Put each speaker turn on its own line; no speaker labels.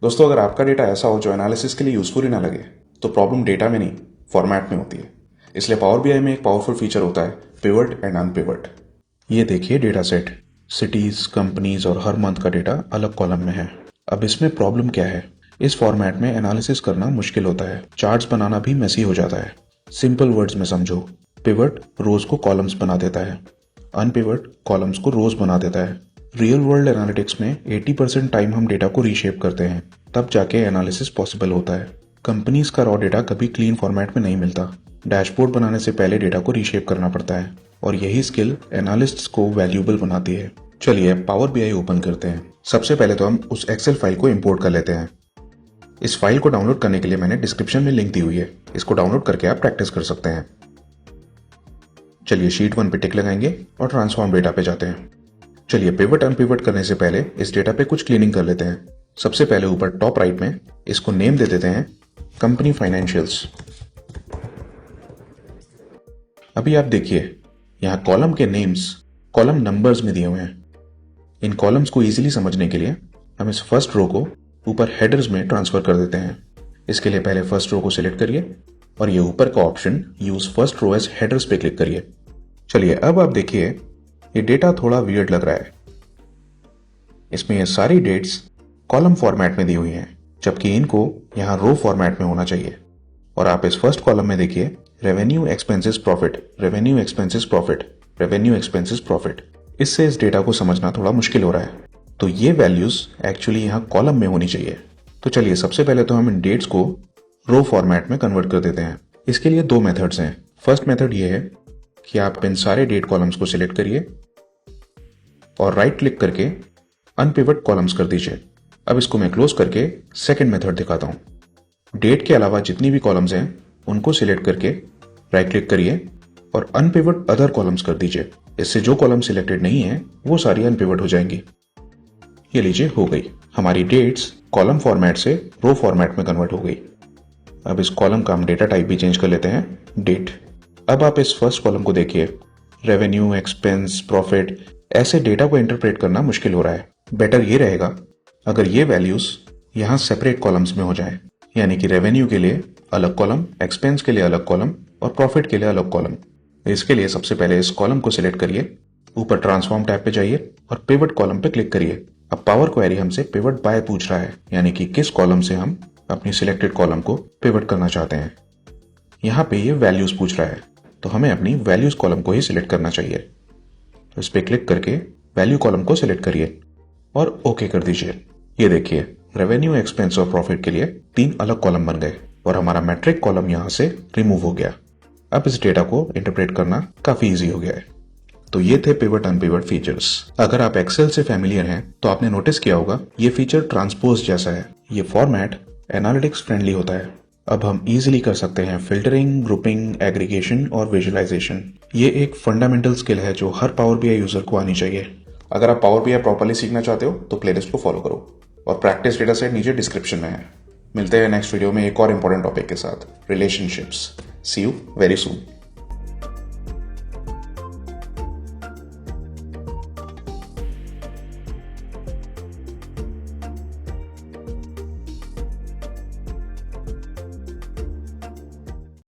दोस्तों, अगर आपका डेटा ऐसा हो जो एनालिसिस के लिए यूजफुल ही ना लगे तो प्रॉब्लम डेटा में नहीं, फॉर्मेट में होती है। इसलिए पावर बीआई में एक पावरफुल फीचर होता है पिवट एंड अनपिवट। ये देखिए डेटा सेट, सिटीज, कंपनीज और हर मंथ का डेटा अलग कॉलम में है। अब इसमें प्रॉब्लम क्या है? इस फॉर्मेट में एनालिसिस करना मुश्किल होता है, चार्ट्स बनाना भी मेसी हो जाता है। सिंपल वर्ड्स में समझो, पिवट रोज को कॉलम्स बना देता है, अनपिवट कॉलम्स को रोज बना देता है। रियल वर्ल्ड एनालिटिक्स में 80% टाइम हम डेटा को रीशेप करते हैं, तब जाके एनालिसिस पॉसिबल होता है। कंपनीज का रॉ डेटा कभी क्लीन फॉर्मेट में नहीं मिलता। डैशबोर्ड बनाने से पहले डेटा को रीशेप करना पड़ता है और यही स्किल एनालिस्ट्स को वैल्यूएबल बनाती है। चलिए पावर बीआई ओपन करते हैं। सबसे पहले तो हम उस एक्सेल फाइल को इंपोर्ट कर लेते हैं। इस फाइल को डाउनलोड करने के लिए मैंने डिस्क्रिप्शन में लिंक दी हुई है, इसको डाउनलोड करके आप प्रैक्टिस कर सकते हैं। चलिए शीट 1 पे टिक लगाएंगे और ट्रांसफॉर्म डेटा पे जाते हैं। चलिए पिवट अनपिवट करने से पहले इस डेटा पे कुछ क्लीनिंग कर लेते हैं। सबसे पहले ऊपर टॉप राइट में इसको नेम दे देते हैं कंपनी फाइनेंशियल्स। अभी आप देखिए यहाँ कॉलम के नेम्स कॉलम नंबर्स में दिए हुए हैं। इन कॉलम्स को इजीली समझने के लिए हम इस फर्स्ट रो को ऊपर हेडर्स में ट्रांसफर कर देते हैं। इसके लिए पहले फर्स्ट रो को सिलेक्ट करिए और ये ऊपर का option use first row as headers पे क्लिक करिए। चलिए अब आप देखिए ये डेटा थोड़ा वियर्ड लग रहा है। इसमें ये सारी डेट्स कॉलम फॉर्मेट में दी हुई हैं, जबकि इनको यहाँ रो फॉर्मेट में होना चाहिए। और आप इस फर्स्ट कॉलम में देखिए revenue expenses profit, revenue expenses profit, revenue expenses profit. इससे इस डेटा को समझना थोड़ा मुश्किल हो रहा है। तो ये वैल्यूज एक्चुअली यहाँ कॉलम में होनी चाहिए। तो चलिए सबसे पहले तो हम इन डेट्स को रो फॉर्मेट में कन्वर्ट कर देते हैं। इसके लिए दो मेथड्स हैं। फर्स्ट मेथड ये है कि आप इन सारे डेट कॉलम्स को सिलेक्ट करिए और राइट क्लिक करके अनपिवट कॉलम्स कर दीजिए। अब इसको मैं क्लोज करके सेकंड मेथड दिखाता हूं। डेट के अलावा जितनी भी कॉलम्स हैं उनको सिलेक्ट करके राइट क्लिक करिए और अनपिवट अदर कॉलम्स कर दीजिए। इससे जो कॉलम सिलेक्टेड नहीं है वो सारी अनपिवट हो जाएंगी। ये लीजिए हो गई, हमारी डेट्स कॉलम फॉर्मेट से रो फॉर्मेट में कन्वर्ट हो गई। अब इस कॉलम का हम डेटा टाइप भी चेंज कर लेते हैं, डेट। अब आप इस फर्स्ट कॉलम को देखिए, रेवेन्यू, एक्सपेंस, प्रॉफिट, ऐसे डेटा को इंटरप्रेट करना मुश्किल हो रहा है। बेटर ये रहेगा अगर ये वैल्यूज यहाँ सेपरेट कॉलम्स में हो जाए, यानी कि रेवेन्यू के लिए अलग कॉलम, एक्सपेंस के लिए अलग कॉलम और प्रॉफिट के लिए अलग कॉलम। इसके लिए सबसे पहले इस कॉलम को सिलेक्ट करिए, ऊपर ट्रांसफॉर्म टैब पे जाइए और पिवट कॉलम पे क्लिक करिए। अब पावर क्वेरी हमसे पिवट बाय पूछ रहा है, यानी कि किस कॉलम से हम अपनी सिलेक्टेड कॉलम को पिवट करना चाहते हैं। यहाँ पे ये वैल्यूज पूछ रहा है, तो हमें अपनी वैल्यूज कॉलम को ही सिलेक्ट करना चाहिए। तो इस पे क्लिक करके वैल्यू कॉलम को सिलेक्ट करिए और ओके कर दीजिए। ये देखिए रेवेन्यू, एक्सपेंस और प्रॉफिट के लिए 3 अलग कॉलम बन गए और हमारा मैट्रिक कॉलम यहाँ से रिमूव हो गया। अब इस डेटा को इंटरप्रेट करना काफी इजी हो गया है। तो ये थे पिवट अनपिवट फीचर्स। अगर आप एक्सेल से फैमिलियर हैं तो आपने नोटिस किया होगा ये फीचर ट्रांसपोज जैसा है। ये फॉर्मेट एनालिटिक्स फ्रेंडली होता है। अब हम इजीली कर सकते हैं फिल्टरिंग, ग्रुपिंग, एग्रीगेशन और विजुअलाइजेशन। ये एक फंडामेंटल स्किल है जो हर पावर बीआई यूजर को आनी चाहिए। अगर आप पावर बीआई प्रॉपर्ली सीखना चाहते हो तो प्लेलिस्ट को फॉलो करो और प्रैक्टिस डेटा सेट नीचे डिस्क्रिप्शन में है। मिलते हैं नेक्स्ट वीडियो में एक और इंपॉर्टेंट टॉपिक के साथ, relationships. See you very soon.